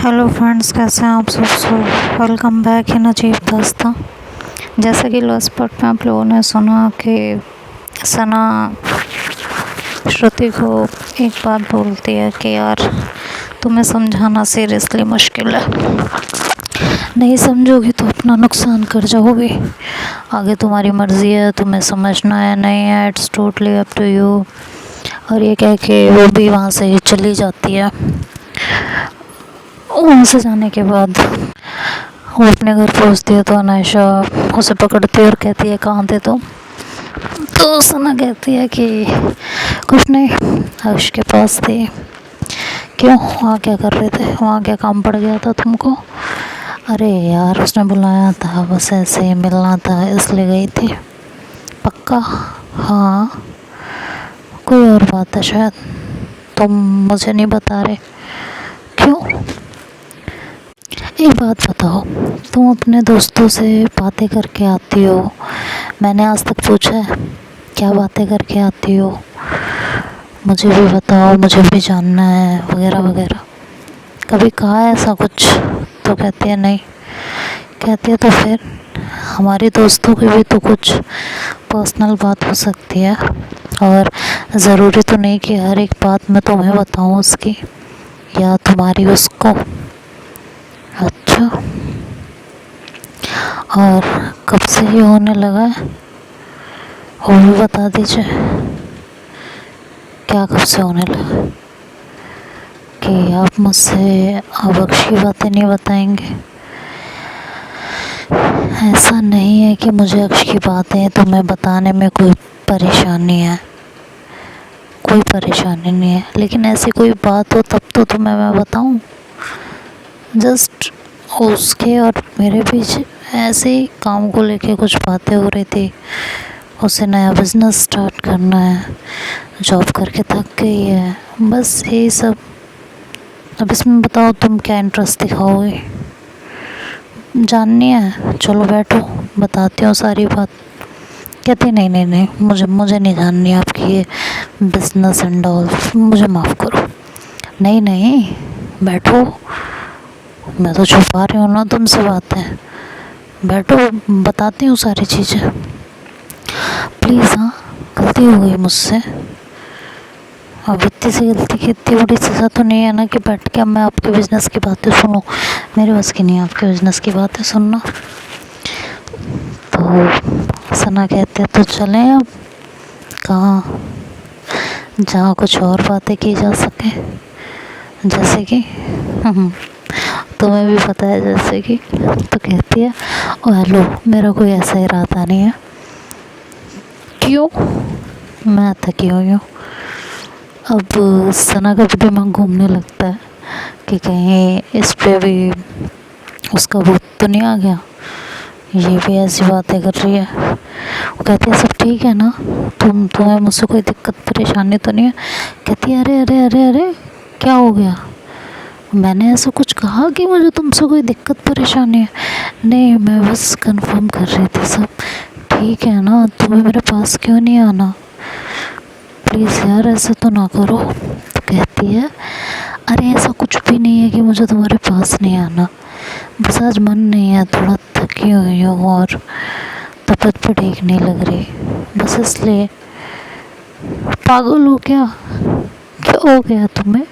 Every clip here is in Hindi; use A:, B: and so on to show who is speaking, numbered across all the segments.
A: हेलो फ्रेंड्स, कैसे हैं आप सब। वेलकम बैक इन अजीब दास्तां। जैसा कि लास्ट पार्ट में आप लोगों ने सुना कि सना श्रुति को एक बात बोलती है कि यार तुम्हें समझाना सीरियसली मुश्किल है, नहीं समझोगी तो अपना नुकसान कर जाओगी। आगे तुम्हारी मर्ज़ी है, तुम्हें समझना है नहीं है, it's totally up to you. और ये कह के वो भी वहाँ से चली जाती है। वहाँ से जाने के बाद वो अपने घर पहुँचती है तो अनायशा उसे पकड़ती है और कहती है कहाँ थे तुम। तो सना कहती है कि कुछ नहीं, अर्श के पास थी। क्यों, वहाँ क्या कर रहे थे, वहाँ क्या काम पड़ गया था तुमको। अरे यार उसने बुलाया था, बस ऐसे ही मिलना था इसलिए गई थी। पक्का? हाँ, कोई और बात है शायद, तुम मुझे नहीं बता रहे। क्यों? एक बात बताओ, तुम अपने दोस्तों से बातें करके आती हो, मैंने आज तक पूछा है क्या बातें करके आती हो। मुझे भी बताओ, मुझे भी जानना है वगैरह वगैरह। कभी कहा है ऐसा कुछ? तो कहती है नहीं। कहती है तो फिर हमारी दोस्तों की भी तो कुछ पर्सनल बात हो सकती है, और ज़रूरी तो नहीं कि हर एक बात मैं तुम्हें बताऊँ उसकी या तुम्हारी उसको। अच्छा, और कब से ये होने लगा है वो भी बता दीजिए। क्या कब से होने लगा कि आप मुझसे अब अक्ष की बातें नहीं बताएंगे? ऐसा नहीं है कि मुझे अक्ष की बातें तुम्हें बताने में कोई परेशानी है, कोई परेशानी नहीं है, लेकिन ऐसी कोई बात हो तब तो तुम्हें मैं बताऊं। जस्ट उसके और मेरे बीच ऐसे ही काम को लेके कुछ बातें हो रही थी। उसे नया बिज़नेस स्टार्ट करना है, जॉब करके थक गई है, बस यही सब। अब इसमें बताओ तुम क्या इंटरेस्ट दिखाओगे, जाननी है? चलो बैठो, बताती हूँ सारी बात। कहती नहीं नहीं नहीं, मुझे नहीं जाननी आपकी ये बिज़नेस एंड ऑल, मुझे माफ़ करो। नहीं नहीं बैठो, मैं तो छुपा रही हूँ ना तुमसे बातें। बैठो, बताती हूँ सारी चीज़ें प्लीज़। हाँ, गलती हो गई मुझसे। अब इतनी सी गलती की इतनी बड़ी सज़ा तो नहीं है ना कि बैठ के अब मैं आपके बिज़नेस की बातें सुनूं। मेरे बस की नहीं है आपके बिज़नेस की बातें सुनना। तो सना कहते हैं तो चलें अब। कहाँ? जहाँ कुछ और बातें की जा सके, जैसे कि तुम्हें भी पता है जैसे कि। तो कहती है ओ हेलो, मेरा कोई ऐसा इरादा नहीं है। क्यों? मैं थकी हुई हूँ। अब सना का भी दिमाग घूमने लगता है कि कहीं इस पे भी उसका भूत तो नहीं आ गया, ये भी ऐसी बातें कर रही है। वो कहती है सब ठीक है ना, तुम्हें मुझसे कोई दिक्कत परेशानी तो नहीं है? कहती है अरे अरे अरे अरे क्या हो गया, मैंने ऐसा कुछ कहा कि मुझे तुमसे कोई दिक्कत परेशानी है? नहीं, मैं बस कंफर्म कर रही थी सब ठीक है ना, तुम्हें मेरे पास क्यों नहीं आना? प्लीज़ यार ऐसा तो ना करो। तो कहती है अरे ऐसा कुछ भी नहीं है कि मुझे तुम्हारे पास नहीं आना, बस आज मन नहीं है, थोड़ा थकी हुई हूँ और तबीयत भी ठीक नहीं लग रही, बस इसलिए। पागल हो क्या हो गया तुम्हें?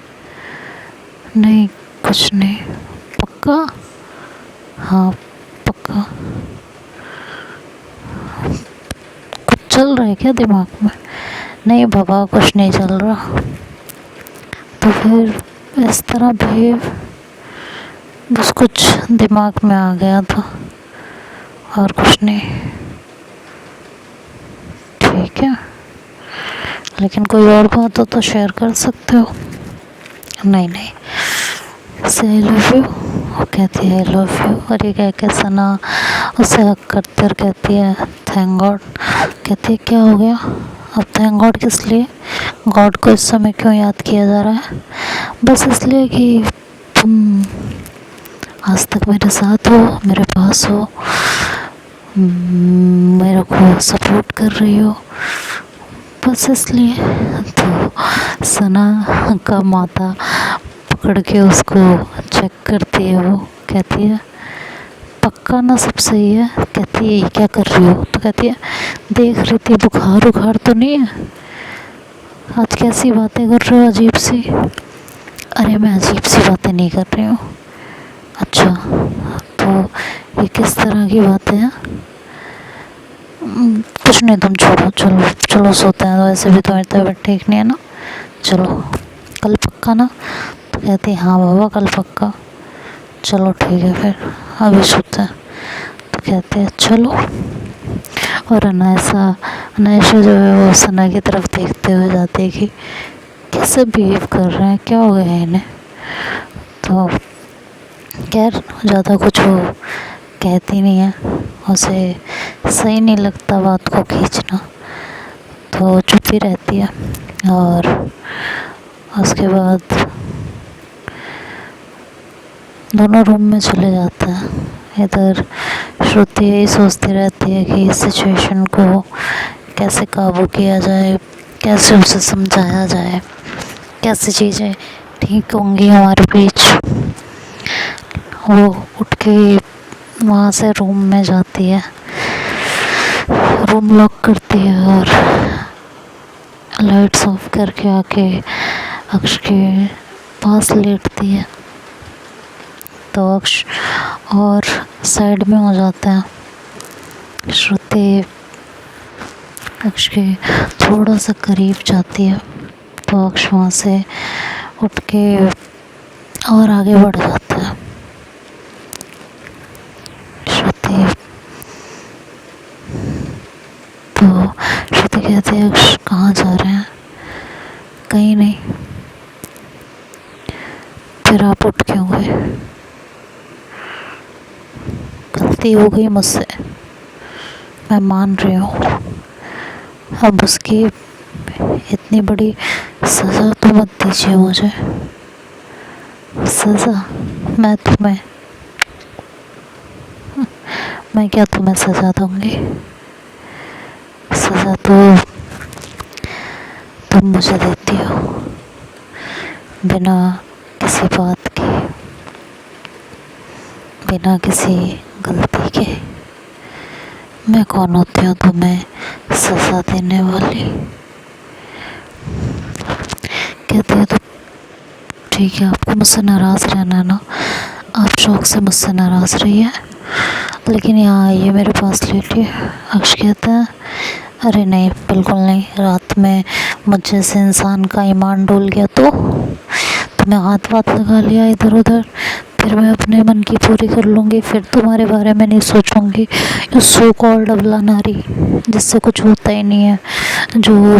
A: नहीं कुछ नहीं। पक्का? हाँ पक्का। कुछ चल रहा है क्या दिमाग में? नहीं बाबा कुछ नहीं चल रहा। तो फिर इस तरह बिहेव, बस कुछ दिमाग में आ गया था और कुछ नहीं। ठीक है, लेकिन कोई और बात हो तो शेयर कर सकते हो। नहीं नहीं से आई लव यू। वो कहती है आई लव यू, और ये कह के सना उसे हक करते और कहती है थैंक गॉड। कहती है क्या हो गया अब थैंक गॉड किस लिए? गॉड को इस समय क्यों याद किया जा रहा है? बस इसलिए कि तुम आज तक मेरे साथ हो, मेरे पास हो, मेरे को सपोर्ट कर रही हो, बस इसलिए। तो सना का माथा पकड़ के उसको चेक करती है वो, कहती है पक्का ना सब सही है। कहती है ये क्या कर रही हो? तो कहती है देख रही थी बुखार उखार तो नहीं है। आज कैसी बातें कर रहे हो अजीब सी? अरे मैं अजीब सी बातें नहीं कर रही हूँ। अच्छा तो ये किस तरह की बातें हैं? कुछ नहीं, तुम छोड़ो, चलो चलो सोते हैं, वैसे भी तुम्हारी तबीयत ठीक नहीं है ना, चलो कल पक्का ना? तो कहती है हाँ बाबा कल पक्का। चलो ठीक है फिर अभी सोते हैं। तो कहते हैं चलो। और अनायशा जो है वो सना की तरफ देखते हुए जाती है कि कैसे बिहेव कर रहे हैं, क्या हो गया है इन्हें। तो खैर ज़्यादा कुछ वो कहती नहीं है, उसे सही नहीं लगता बात को खींचना, तो चुप ही रहती है। और उसके बाद दोनों रूम में चले जाते हैं। इधर श्रुति यही सोचती रहती है कि इस सिचुएशन को कैसे काबू किया जाए, कैसे उसे समझाया जाए, कैसे चीज़ें ठीक होंगी हमारे बीच। वो उठ के वहाँ से रूम में जाती है, रूम लॉक करती है और लाइट्स ऑफ करके आके अक्ष के पास लेटती है। तो अक्ष और साइड में हो जाता है। श्रुति अक्ष के थोड़ा सा करीब जाती है, तो अक्ष वहाँ से उठ के और आगे बढ़ जाता है। श्रुति कहती है अक्ष कहाँ जा रहे हैं? कहीं नहीं। फिर आप उठ क्यों गए? गलती हो गई मुझसे, मैं मान रही हूँ। अब उसकी इतनी बड़ी सज़ा तो मत दीजिए मुझे। सज़ा? मैं क्या तुम्हें सज़ा दूँगी? सज़ा तो तुम मुझे देती हो बिना किसी बात के, बिना किसी गलती के। मैं कौन होती हूँ तुम्हें सज़ा देने वाली? कहती है तो ठीक है, आपको मुझसे नाराज़ रहना है ना, आप शौक से मुझसे नाराज़ रही है, लेकिन यहाँ आइए मेरे पास लेटिए। अक्ष कहता है अरे नहीं बिल्कुल नहीं, रात में मुझ जैसे इंसान का ईमान डोल गया तो मैं हाथ लगा लिया इधर उधर, फिर मैं अपने मन की पूरी कर लूँगी, फिर तुम्हारे बारे में नहीं सोचूंगी। ये सो कॉल्ड अबला नारी जिससे कुछ होता ही नहीं है, जो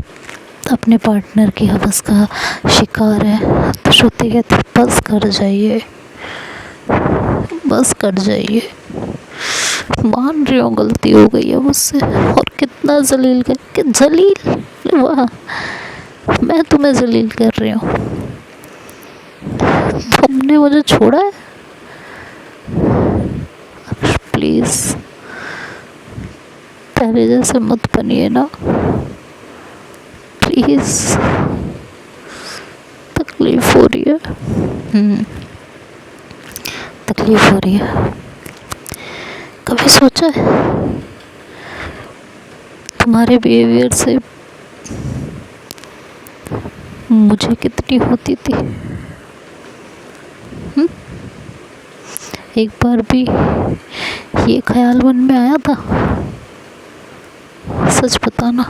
A: अपने पार्टनर की हवस का शिकार है। तो श्रुति कहती बस कर जाइए, बस कर जाइए, मान रही हूँ गलती हो गई है मुझसे। और कितना जलील कर के, जलील वाह, मैं तुम्हें जलील कर रही हूँ? तुमने मुझे छोड़ा है? प्लीज पहले जैसे मत बनिए ना प्लीज, तकलीफ हो रही है। तकलीफ हो रही है। कभी सोचा है तुम्हारे बिहेवियर से मुझे कितनी होती थी? एक बार भी ये ख्याल मन में आया था? सच बताना।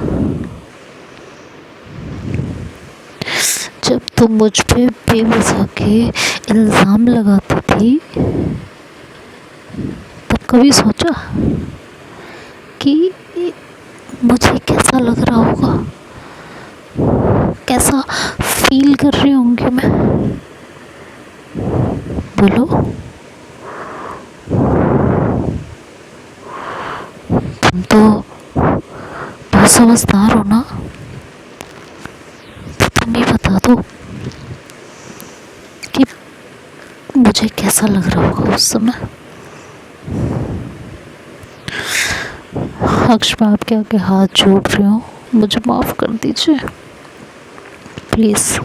A: जब तुम मुझ पे बेवजह के इल्ज़ाम लगाती थी, तब कभी सोचा कि मुझे कैसा लग रहा होगा, कैसा फील कर रही होंगी मैं? बोलो। तुम तो बहुत समझदार हो ना, तो तुम ही बता दो कि मुझे कैसा लग रहा होगा उस समय। अक्ष मैं आपके आगे हाथ जोड़ रही हूँ, मुझे माफ़ कर दीजिए प्लीज़।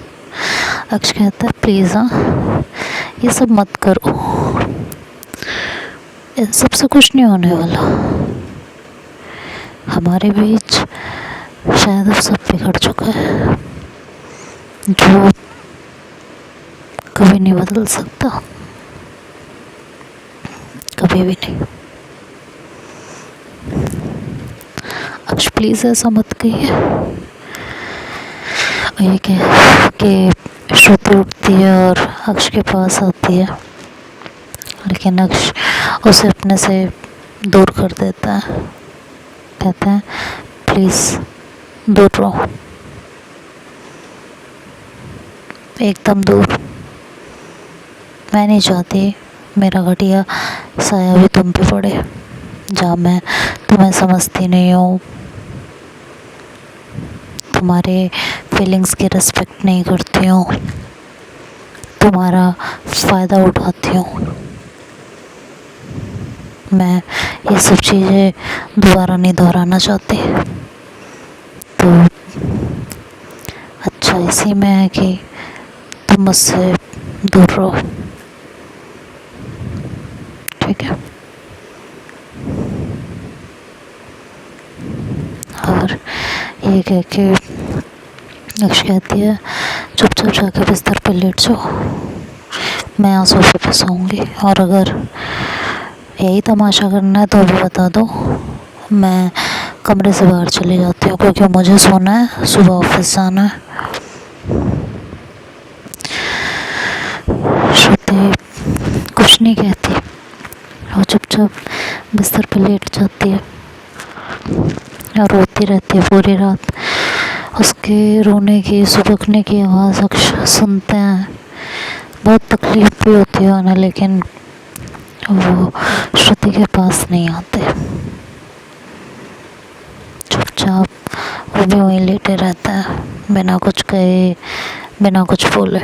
A: अक्ष कहता है प्लीज़ हाँ, ये सब मत करो, इन सब से कुछ नहीं होने वाला। हमारे बीच शायद अब सब बिगड़ चुका है, जो कभी नहीं बदल सकता, कभी भी नहीं। अक्ष प्लीज़ ऐसा मत कहिए। ये क्या कि श्रुति उठती है और अक्ष के पास आती है, लेकिन अक्ष उसे अपने से दूर कर देता है। कहता है प्लीज़ दूर रहो, एकदम दूर। मैं नहीं चाहती मेरा घटिया साया भी तुम पे पड़े, जहाँ मैं तुम्हें समझती नहीं हूँ, तुम्हारे फीलिंग्स की रिस्पेक्ट नहीं करती हूँ, तुम्हारा फ़ायदा उठाती हूँ। मैं ये सब चीज़ें दोबारा नहीं दोहराना चाहती। तो अच्छा इसी में है कि तुम मुझसे दूर रहो, ठीक है। और ये कह के अक्ष कहती है चुपचाप जाके बिस्तर पे लेट जाओ, मैं यहाँ सोफे पे सोऊंगी, और अगर यही तमाशा करना है तो भी बता दो, मैं कमरे से बाहर चली जाती हूँ, क्योंकि मुझे सोना है, सुबह ऑफिस जाना है। श्रुति कुछ नहीं कहती, वो चुपचाप बिस्तर पे लेट जाती है और रोती रहती है पूरी रात। उसके रोने की, सुबकने की आवाज़ अक्ष सुनते हैं। बहुत तकलीफ भी होती है उन्हें, लेकिन वो श्रुति के पास नहीं आते। चुपचाप वो भी वहीं लेटे रहता है, बिना कुछ कहे, बिना कुछ बोले।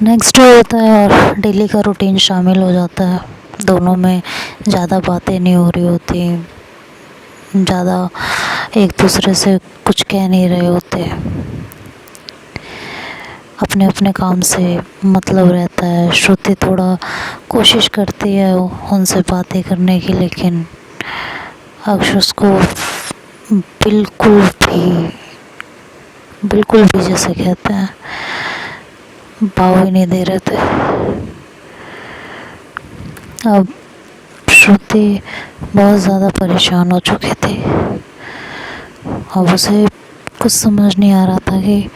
A: नेक्स्ट डे होता है और डेली का रूटीन शामिल हो जाता है। दोनों में ज़्यादा बातें नहीं हो रही होती, ज़्यादा एक दूसरे से कुछ कह नहीं रहे होते, अपने अपने काम से मतलब रहता है। श्रुति थोड़ा कोशिश करती है उनसे बातें करने की, लेकिन अक्ष उसको बिल्कुल भी जैसे कहते हैं भाव ही नहीं दे रहे थे। अब श्रुति बहुत ज़्यादा परेशान हो चुकी थी। अब उसे कुछ समझ नहीं आ रहा था कि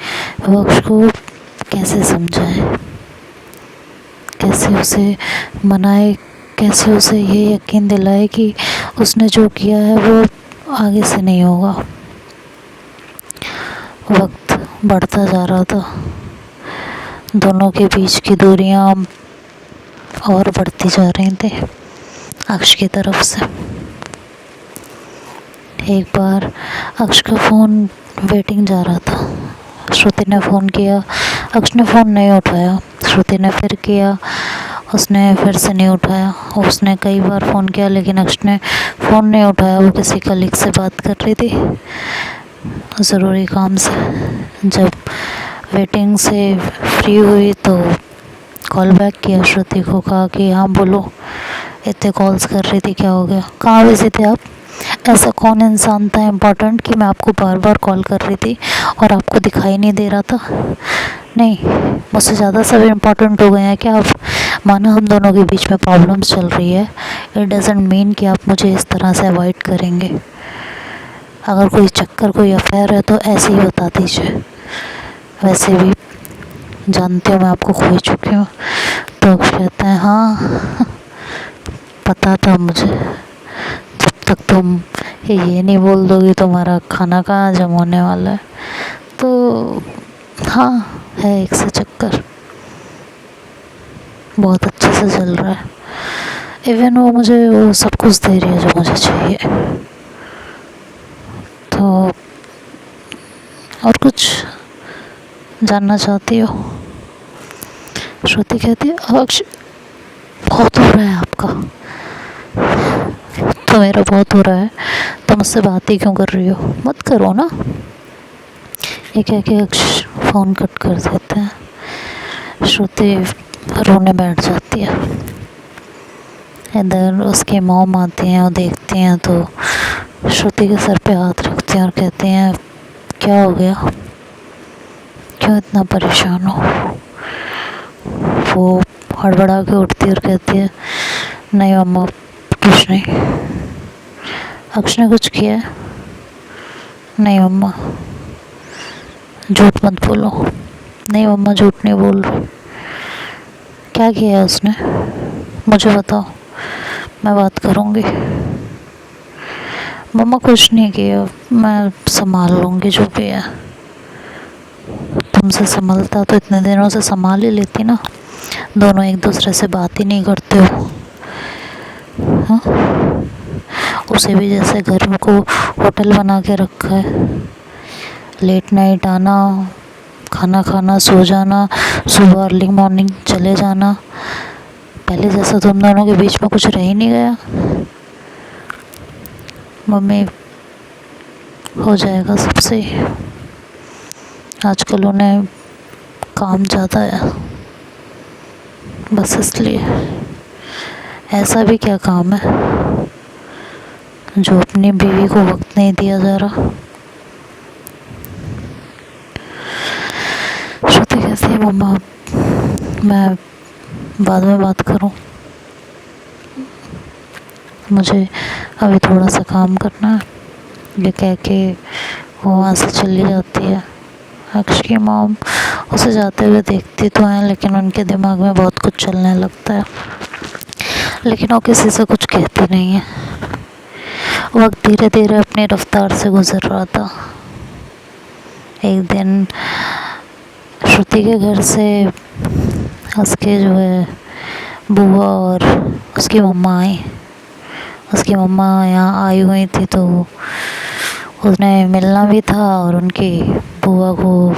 A: वो अक्ष को कैसे समझाए, कैसे उसे मनाए, कैसे उसे ये यकीन दिलाए कि उसने जो किया है वो आगे से नहीं होगा। वक्त बढ़ता जा रहा था, दोनों के बीच की दूरियां और बढ़ती जा रही थी अक्ष की तरफ से। एक बार अक्ष का फ़ोन वेटिंग जा रहा था। श्रुति ने फ़ोन किया, अक्ष ने फ़ोन नहीं उठाया। श्रुति ने फिर किया, उसने फिर से नहीं उठाया। उसने कई बार फ़ोन किया, लेकिन अक्ष ने फ़ोन नहीं उठाया। वो किसी कलीग से बात कर रही थी, ज़रूरी काम से। जब वेटिंग से फ्री हुई तो कॉल बैक किया, श्रुति को कहा कि हाँ बोलो, इतने कॉल्स कर रही थी, क्या हो गया, कहाँ बिजी थे आप? ऐसा कौन इंसान था इम्पोर्टेंट कि मैं आपको बार बार कॉल कर रही थी और आपको दिखाई नहीं दे रहा था? नहीं, मुझसे ज़्यादा सब इम्पोर्टेंट हो गए हैं क्या आप? माना हम दोनों के बीच में प्रॉब्लम्स चल रही है, इट डजंट मीन कि आप मुझे इस तरह से अवॉइड करेंगे। अगर कोई चक्कर, कोई अफेयर है तो ऐसे ही बता दीजिए। वैसे भी जानते हो मैं आपको खो चुकी हूँ। तो कहते हैं हाँ पता था मुझे, जब तक तुम ये नहीं बोल दोगी तुम्हारा खाना कहाँ हजम होने वाला है। तो हाँ है एक से चक्कर, बहुत अच्छे से चल रहा है। इवन वो मुझे वो सब कुछ दे रही है जो मुझे चाहिए। तो और कुछ जानना चाहती हो? श्रुति कहती है अक्ष बहुत हो रहा है आपका, तो मेरा बहुत हो रहा है, तो मुझसे बात ही क्यों कर रही हो? मत करो ना। ये कह के अक्ष फ़ोन कट कर देते हैं। श्रुति रोने बैठ जाती है। इधर उसकी मॉम आती हैं और देखती हैं तो श्रुति के सर पे हाथ रखती हैं और कहती हैं क्या हो गया, क्यों इतना परेशान हो। वो हड़बड़ा के उठती है और कहती है नहीं मम्मा कुछ नहीं, अक्ष ने कुछ किया है। नहीं मम्मा, झूठ मत बोलो। नहीं मम्मा झूठ नहीं बोल रही। क्या किया है उसने, मुझे बताओ, मैं बात करूँगी। मम्मा कुछ नहीं किया, मैं संभाल लूँगी जो भी है। तुमसे संभलता तो इतने दिनों से संभाल ही लेती ना, दोनों एक दूसरे से बात ही नहीं करते हो। हाँ, उसे भी जैसे घर को होटल बना के रखा है, लेट नाइट आना, खाना खाना, सो जाना, सुबह अर्ली मॉर्निंग चले जाना। पहले जैसा तुम दोनों के बीच में कुछ रह ही नहीं गया। मम्मी हो जाएगा सबसे, आजकल उन्हें काम ज़्यादा है, बस इसलिए। ऐसा भी क्या काम है जो अपनी बीवी को वक्त नहीं दिया जा रहा। श्रुति कहती है मम्मा मैं बाद में बात करूं, मुझे अभी थोड़ा सा काम करना है। ये कह के वो वहाँ से चली जाती है। अक्ष की मॉम उसे जाते हुए देखती तो है, लेकिन उनके दिमाग में बहुत कुछ चलने लगता है, लेकिन वो किसी से कुछ कहती नहीं है। वक्त धीरे धीरे अपनी रफ्तार से गुजर रहा था। एक दिन श्रुति के घर से उसके जो है बुआ और उसकी मम्मा आई। उसकी मम्मा यहाँ आई हुई थी तो उसने मिलना भी था, और उनकी बुआ को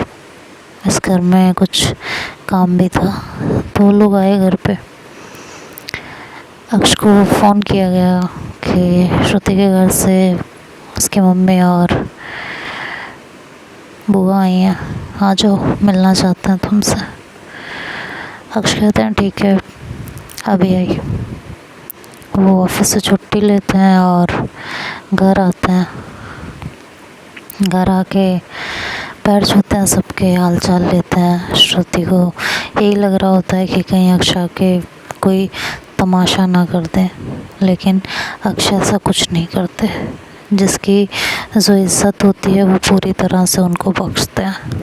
A: इस घर में कुछ काम भी था, तो वो लोग आए घर पे। अक्ष को फ़ोन किया गया कि श्रुति के घर से उसकी मम्मी और बुआ आई हैं, आ जाओ, मिलना चाहते हैं तुमसे। अक्ष कहते हैं ठीक है, अभी आई। वो ऑफिस से छुट्टी लेते हैं और घर आते हैं। घर आके पैर छूते हैं, सबके हाल चाल लेते हैं। श्रुति को यही लग रहा होता है कि कहीं अक्ष आके कोई तमाशा ना कर दे, लेकिन अक्ष ऐसा कुछ नहीं करते। जिसकी जो इज्जत होती है वो पूरी तरह से उनको बख्शते हैं।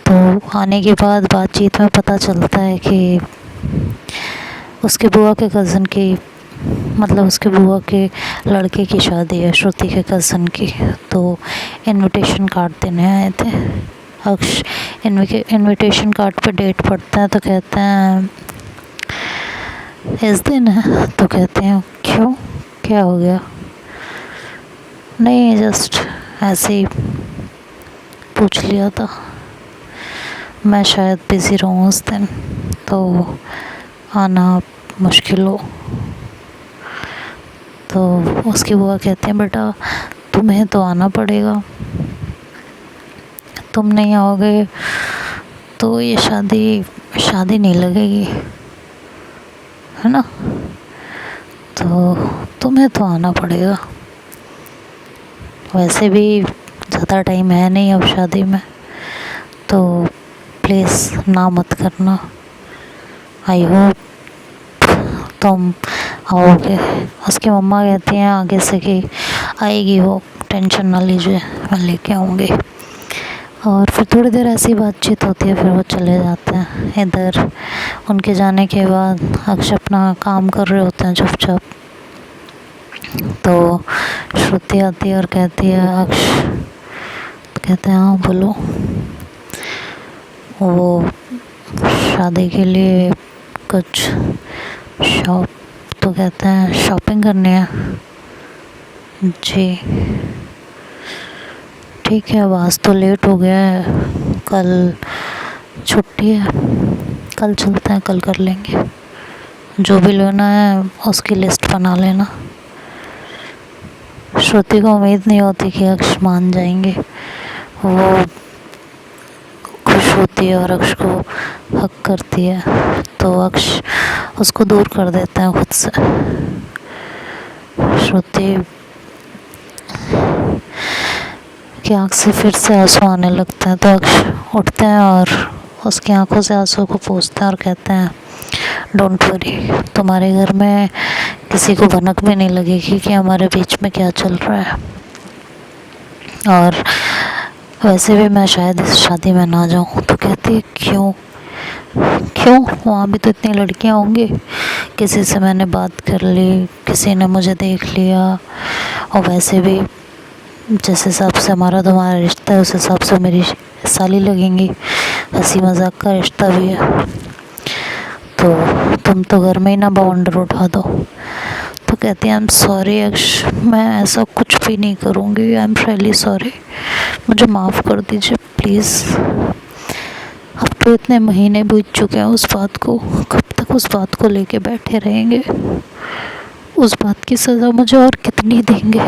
A: तो आने के बाद बातचीत में पता चलता है कि उसके बुआ के कज़न की, मतलब उसके बुआ के लड़के की शादी है, श्रुति के कज़न की। तो इनविटेशन कार्ड देने आए थे। अक्ष इनविटेशन कार्ड पे डेट पढ़ते हैं तो कहते हैं इस दिन है। तो कहते हैं क्यों, क्या हो गया। नहीं जस्ट ऐसे ही पूछ लिया था, मैं शायद बिज़ी रहूँ उस दिन, तो आना मुश्किल हो। तो उसकी बुआ कहती हैं बेटा तुम्हें तो आना पड़ेगा, तुम नहीं आओगे तो ये शादी नहीं लगेगी, है ना, तो तुम्हें तो आना पड़ेगा। वैसे भी ज़्यादा टाइम है नहीं अब शादी में, तो प्लीज़ ना मत करना। आई होप तुम आओगे। उसकी मम्मा कहती हैं आगे से कि आएगी वो, टेंशन ना लीजिए, मैं लेके आऊँगी। और फिर थोड़ी देर ऐसी बातचीत होती है, फिर वो चले जाते हैं। इधर उनके जाने के बाद अक्ष अपना काम कर रहे होते हैं चुपचाप। तो श्रुति आती है और कहती है अक्ष, कहते हैं हाँ बोलो। वो शादी के लिए कुछ तो कहते हैं शॉपिंग करनी है जी। ठीक है, अब आज तो लेट हो गया है, कल छुट्टी है, कल चलते हैं, कल कर लेंगे। जो भी लेना है उसकी लिस्ट बना लेना। श्रुति को उम्मीद नहीं होती कि अक्ष मान जाएंगे। वो खुश होती है और अक्ष को हक करती है तो अक्ष उसको दूर कर देता है खुद से। श्रुति की आँख से फिर से आंसू आने लगते हैं तो अक्ष उठते हैं और उसकी आंखों से आंसू को पोंछते हैं और कहते हैं डोंट वरी, तुम्हारे घर में किसी को भनक भी नहीं लगेगी कि हमारे बीच में क्या चल रहा है। और वैसे भी मैं शायद इस शादी में ना जाऊँ। तो कहती है क्यों क्यों, वहाँ भी तो इतनी लड़कियाँ होंगी, किसी से मैंने बात कर ली, किसी ने मुझे देख लिया, और वैसे भी जिस हिसाब से हमारा तुम्हारा रिश्ता है उस हिसाब से मेरी साली लगेंगी, हंसी मजाक का रिश्ता भी है, तो तुम तो घर में ही ना बाउंडर उठा दो। तो कहती है आई एम सॉरी अक्ष, मैं ऐसा कुछ भी नहीं करूँगी, आई एम रियली सॉरी, मुझे माफ़ कर दीजिए प्लीज़। अब तो इतने महीने बीत चुके हैं उस बात को, कब तक उस बात को लेके बैठे रहेंगे, उस बात की सज़ा मुझे और कितनी देंगे।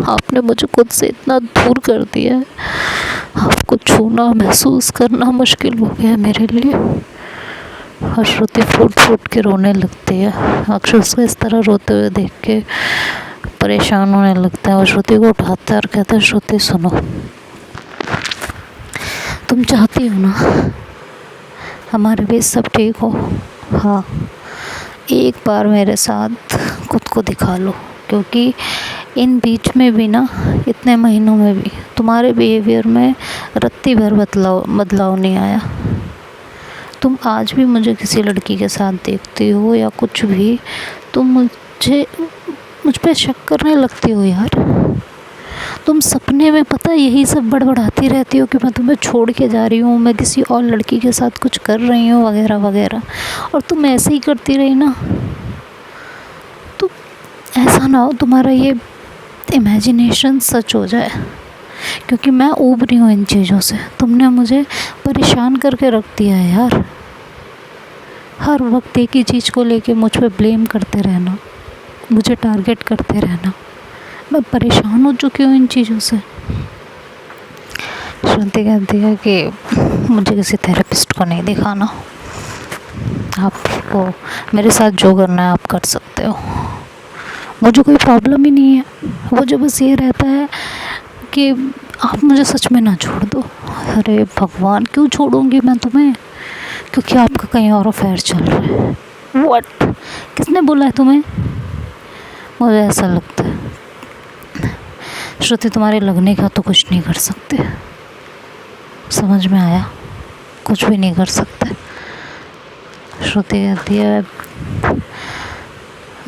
A: आपने मुझे खुद से इतना दूर कर दिया है, आपको छूना महसूस करना मुश्किल हो गया है मेरे लिए। और श्रुति फूट फूट के रोने लगती है। अक्षर उसको इस तरह रोते हुए देख के परेशान होने लगता है और श्रुति को उठाता है और कहता है श्रुति सुनो, तुम चाहती हो ना हमारे बीच सब ठीक हो? हाँ, एक बार मेरे साथ खुद को दिखा लो, क्योंकि इन बीच में भी ना, इतने महीनों में भी तुम्हारे बिहेवियर में रत्ती भर बदलाव नहीं आया। तुम आज भी मुझे किसी लड़की के साथ देखती हो या कुछ भी, तुम मुझ पे शक करने लगती हो यार। तुम सपने में पता यही सब बड़बड़ाती रहती हो कि मैं तुम्हें छोड़ के जा रही हूँ, मैं किसी और लड़की के साथ कुछ कर रही हूँ वगैरह वगैरह, और तुम ऐसे ही करती रही ना, तो ऐसा ना हो तुम्हारा ये इमेजिनेशन सच हो जाए, क्योंकि मैं ऊब रही हूँ इन चीज़ों से। तुमने मुझे परेशान करके रख दिया है यार, हर वक्त एक ही चीज़ को लेके मुझ पे ब्लेम करते रहना, मुझे टारगेट करते रहना, मैं परेशान हो चुकी हूँ इन चीज़ों से। श्रुति कहती है कि मुझे किसी थेरेपिस्ट को नहीं दिखाना, आपको मेरे साथ जो करना है आप कर सकते हो, मुझे कोई प्रॉब्लम ही नहीं है। मुझे बस ये रहता है कि आप मुझे सच में ना छोड़ दो। अरे भगवान, क्यों छोड़ूंगी मैं तुम्हें? क्योंकि आपका कहीं और अफेयर चल रहा है। व्हाट? किसने बोला है तुम्हें? मुझे ऐसा लगता है श्रुति तुम्हारे लगने का तो कुछ नहीं कर सकते, समझ में आया? कुछ भी नहीं कर सकते। श्रुति कहती है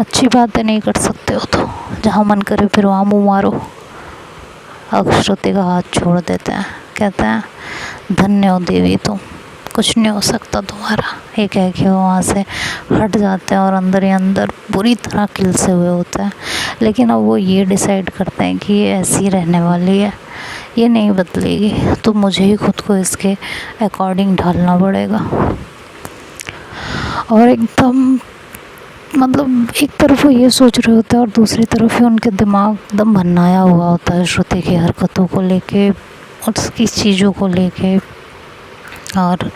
A: अच्छी बात है, नहीं कर सकते हो तो जहाँ मन करे फिर वहाँ मुँह मारो। अब श्रुति का हाथ छोड़ देते हैं, कहते हैं धन्य हो देवी तुम, कुछ नहीं हो सकता तुम्हारा। ये कह के वो वहाँ से हट जाते हैं और अंदर ही अंदर बुरी तरह किलसे हुए होते हैं। लेकिन अब वो ये डिसाइड करते हैं कि ये ऐसी रहने वाली है, ये नहीं बदलेगी, तो मुझे ही खुद को इसके अकॉर्डिंग ढालना पड़ेगा। और एकदम मतलब एक तरफ वो ये सोच रहे होते हैं और दूसरी तरफ ही उनके दिमाग एकदम भन्नाया हुआ होता है श्रुति की हरकतों को लेके, उसकी चीज़ों को लेके, और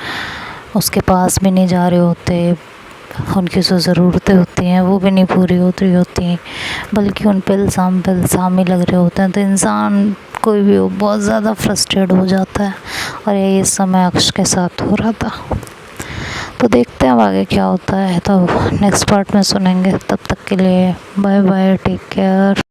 A: उसके पास भी नहीं जा रहे होते, उनकी जो ज़रूरतें होती हैं वो भी नहीं पूरी होती, बल्कि उन पे इल्ज़ाम ही लग रहे होते हैं। तो इंसान कोई भी हो बहुत ज़्यादा फ्रस्ट्रेट हो जाता है, और यही इस समय अक्ष के साथ हो रहा था। तो देखते हैं अब आगे क्या होता है, तो नेक्स्ट पार्ट में सुनेंगे। तब तक के लिए बाय बाय, टेक केयर।